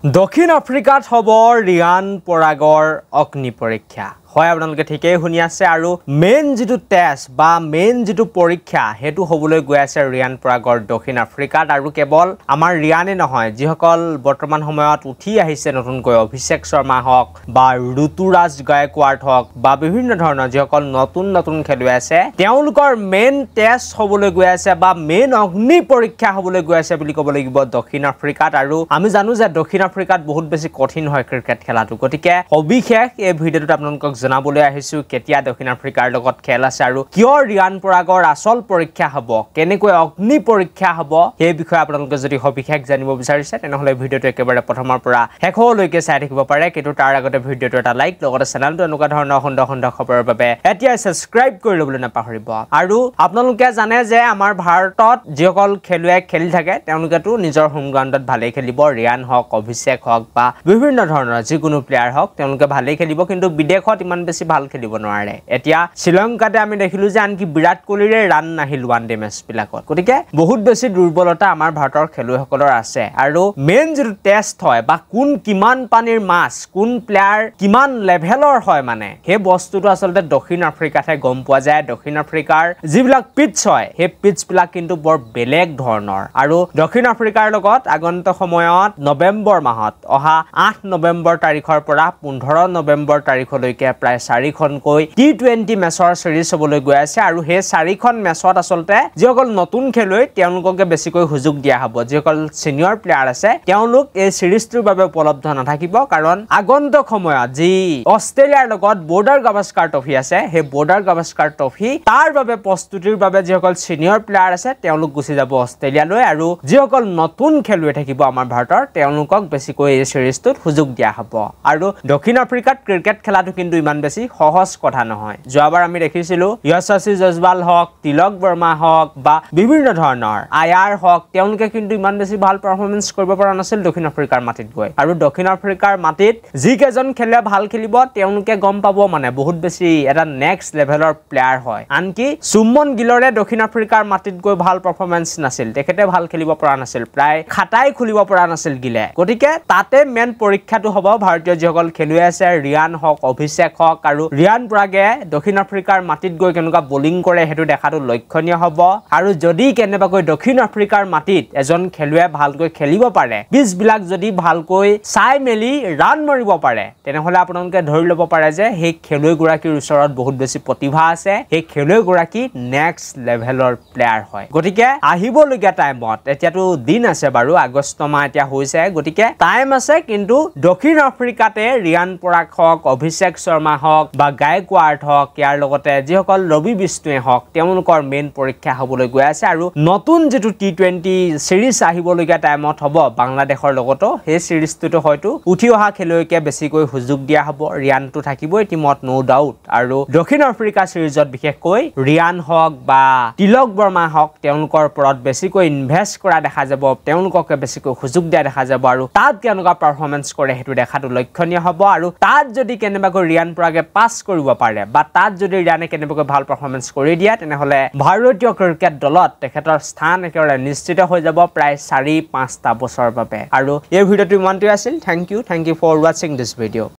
দক্ষিণ আফ্ৰিকাত হ'ব ৰিয়ান পৰাগৰ অগ্নি পৰীক্ষা হয় আপোনালোকে ঠিকই শুনি আছে আৰু মেইন যেটো টেষ্ট বা মেইন যেটো পৰীক্ষা হেতু হ'বলৈ গৈ আছে ৰিয়ান পৰাগৰ দক্ষিণ আফ্ৰিকাত আৰু কেৱল আমাৰ ৰিয়ানে নহয় যিসকল বৰ্তমান সময়ত উঠি আহিছে নতুনকৈ অভিষেক শৰ্মা হওক বা ঋতুৰাজ গায়কৱাড হওক বা বিভিন্ন ধৰণৰ যিসকল নতুন খেলুৱৈ আছে তেওঁলোকৰ মেইন টেষ্ট হ'বলৈ গৈ আছে বা মেইন অগ্নি পৰীক্ষা হ'বলৈ গৈ আছে বুলি ক'ব লাগিব দক্ষিণ আফ্ৰিকাত আৰু আমি জানো যে দক্ষিণ আফ্ৰিকাত বহুত বেছি কঠিন হয় ক্ৰিকেট খেলাটো গতিকে সবিশেষ এই ভিডিঅ'টোত আপোনালোকক জনাবলৈ আহিছো কেতিয়া দক্ষিণ আফ্ৰিকাৰ লগত খেল আছে আৰু কিয় ৰিয়ান পৰাগৰ আসল পৰীক্ষা হ'ব কেনেকৈ অগ্নি পৰীক্ষা হ'ব এই বিষয়ে আপোনালোকে যদি সবিশেষ জানিব বিচাৰিছে তেনেহলে ভিডিঅ'টো একেবাৰে প্ৰথমৰ পৰা শেষলৈকে চাই থাকিব পাৰে কিন্তু তাৰ আগতে ভিডিঅ'টো এটা লাইক লগতে চেনেলটো এনেকুৱা ধৰণৰ সুন্দৰ খবৰৰ বাবে এতিয়া সাবস্ক্ৰাইব কৰি ল'বলৈ নাপাহৰিব আৰু আপোনালোকে জানে যে আমাৰ ভাৰতত যিসকল খেলুৱৈ খেলি থাকে তেওঁলোকেতো নিজৰ হোম গ্ৰাউণ্ডত ভালেই খেলিব ৰিয়ান হওক অভিষেক হওক বা বিভিন্ন ধৰণৰ যিকোনো প্লেয়াৰ হওক তেওঁলোকে ভালেই খেলিব কিন্তু বিদেশত ইমান বেছি ভাল খেলিব নোৱাৰে এতিয়া শ্ৰীলংকাতে আমি দেখিলো যে আনকি বিৰাট কোহলিৰে ৰান নাহিল ওৱান ডে মেচ বিলাকত গতিকে বহুত বেছি দুৰ্বলতা আমাৰ ভাৰতৰ খেলুৱৈসকলৰ আছে আৰু মেইন যেটো টেষ্ট হয় বা কোন কিমান পানীৰ মাছ কোন প্লেয়াৰ কিমান লেভেলৰ হয় মানে সেই বস্তুটো আসলতে দক্ষিণ আফ্ৰিকাতহে গম পোৱা যায় দক্ষিণ আফ্ৰিকাৰ যিবিলাক পিটছ হয় সেই পিটছ বিলাক কিন্তু বৰ বেলেগ ধৰণৰ আৰু দক্ষিণ আফ্ৰিকাৰ লগত আগন্তুক সময়ত নৱেম্বৰ মাহত অহা 8 নৱেম্বৰ তাৰিখৰ পৰা 15 নৱেম্বৰ তাৰিখলৈকে প্ৰায় 4খনকৈ টি20 মেচৰ সিৰিজ হ'বলৈ গৈ আছে আৰু সেই 4খন মেচত আসলতে যিসকল নতুন খেলুৱৈ তেওঁলোককে বেছিকৈ সুযোগ দিয়া হ'ব যিসকল সিনিয়ৰ প্লেয়াৰ আছে তেওঁলোক এই সিৰিজটোৰ বাবে উপলব্ধ নাথাকিব কাৰণ আগন্তুক সময়ত যি অষ্ট্ৰেলিয়াৰ লগত বৰ্ডাৰ গাভাস্কাৰ ট্ৰফি আছে সেই বৰ্ডাৰ গাভাস্কাৰ ট্ৰফি তাৰ বাবে প্ৰস্তুতিৰ বাবে যিসকল সিনিয়ৰ প্লেয়াৰ আছে তেওঁলোক গুচি যাব অষ্ট্ৰেলিয়ালৈ আৰু যিসকল নতুন খেলুৱৈ থাকিব আমাৰ ভাৰতৰ তেওঁলোকক বেছিকৈ এই সিৰিজটোত সুযোগ দিয়া হ'ব আৰু দক্ষিণ আফ্ৰিকাত ক্ৰিকেট খেলাটো কিন্তু ইমান বেছি সহজ কথা নহয় যোৱাবাৰ আমি দেখিছিলো যশস্বী জয়সৱাল হওক তিলক বৰ্মা হওক বা বিভিন্ন ধৰণৰ আয়াৰ হওক তেওঁলোকে কিন্তু ইমান বেছি ভাল পাৰফৰমেন্স কৰিব পৰা নাছিল দক্ষিণ আফ্ৰিকাৰ মাটিত গৈ আৰু দক্ষিণ আফ্ৰিকাৰ মাটিত যি কেজন খেলুৱৈ ভাল খেলিব তেওঁলোকে গম পাব মানে বহুত বেছি এটা নেক্সট লেভেলৰ প্লেয়াৰ হয় আনকি সুমন গিলৰে দক্ষিণ আফ্ৰিকাৰ মাটিত গৈ ভাল পাৰফৰমেন্স নাছিল তেখেতে ভাল খেলিব পৰা নাছিল প্ৰায় খাটাই খুলিব পৰা নাছিল গিলে গতিকে তাতে মেইন পৰীক্ষাটো হ'ব ভাৰতীয় যিসকল খেলুৱৈ আছে ৰিয়ান হওক অভিষেক হওক আৰু ৰিয়ান পৰাগে দক্ষিণ আফ্ৰিকাৰ মাটিত গৈ কেনেকুৱা বলিং কৰে হেতু দেখাটো লক্ষণীয় হ'ব আৰু যদি কেনেবাকৈ দক্ষিণ আফ্ৰিকাৰ মাটিত এজন খেলুৱৈ ভালকৈ খেলিব পাৰে পিচ বিলাক যদি ভালকৈ চাই মেলি ৰান মাৰিব পাৰে তেনেহলে আপোনালোকে ধৰি ল'ব পাৰে যে সেই খেলুৱৈ গৰাকীৰ ওচৰত বহুত বেছি প্ৰতিভা আছে সেই খেলুৱৈ গৰাকী নেক্সট লেভেলৰ প্লেয়াৰ হয় গতিকে আহিবলগীয়া টাইমত এতিয়াতো দিন আছে বাৰু আগষ্ট মাহ এতিয়া হৈছে গতিকে টাইম আছে কিন্তু দক্ষিণ আফ্ৰিকাতে ৰিয়ান পৰাগ হওক অভিষেক শৰ্মা হওক বা গায়কৱাড হওক ইয়াৰ লগতে যিসকল ৰবি বিষ্ণুৱে হওক তেওঁলোকৰ মেইন পৰীক্ষা হ'বলৈ গৈ আছে আৰু নতুন যেটো টি20 সিৰিজ আহিবলগীয়া টাইমত হ'ব বাংলাদেশৰ লগতো সেই সিৰিজটো হয়তো উঠি অহা খেলুৱৈকে বেছিকৈ সুযোগ দিয়া হ'ব ৰিয়ানটো থাকিবই টিমত নো ডাউট আৰু দক্ষিণ আফ্ৰিকা সিৰিজত বিশেষকৈ ৰিয়ান হওক বা তিলক বৰ্মা হওক তেওঁলোকৰ ওপৰত বেছিকৈ ইনভেষ্ট কৰা দেখা যাব তেওঁলোককে বেছিকৈ সুযোগ দিয়া দেখা যাব আৰু তাত কেনেকুৱা পাৰফৰমেন্স কৰে হেতু দেখাটো লক্ষণীয় হ'ব আৰু তাত যদি কেনেবাকৈ ৰিয়ান পৰাগে পাছ কৰিব পাৰে বা তাত যদি ৰিয়ানে কেনেবাকৈ ভাল পাৰফৰমেন্স কৰি দিয়া তেনেহলে ভাৰতীয় ক্ৰিকেট দলত তেখেতৰ স্থান একেবাৰে নিশ্চিত হৈ যাব প্ৰায় 4-5টা বছৰৰ বাবে আৰু এই ভিডিঅ'টো ইমানটোৱে আছিল thank you for watching this video'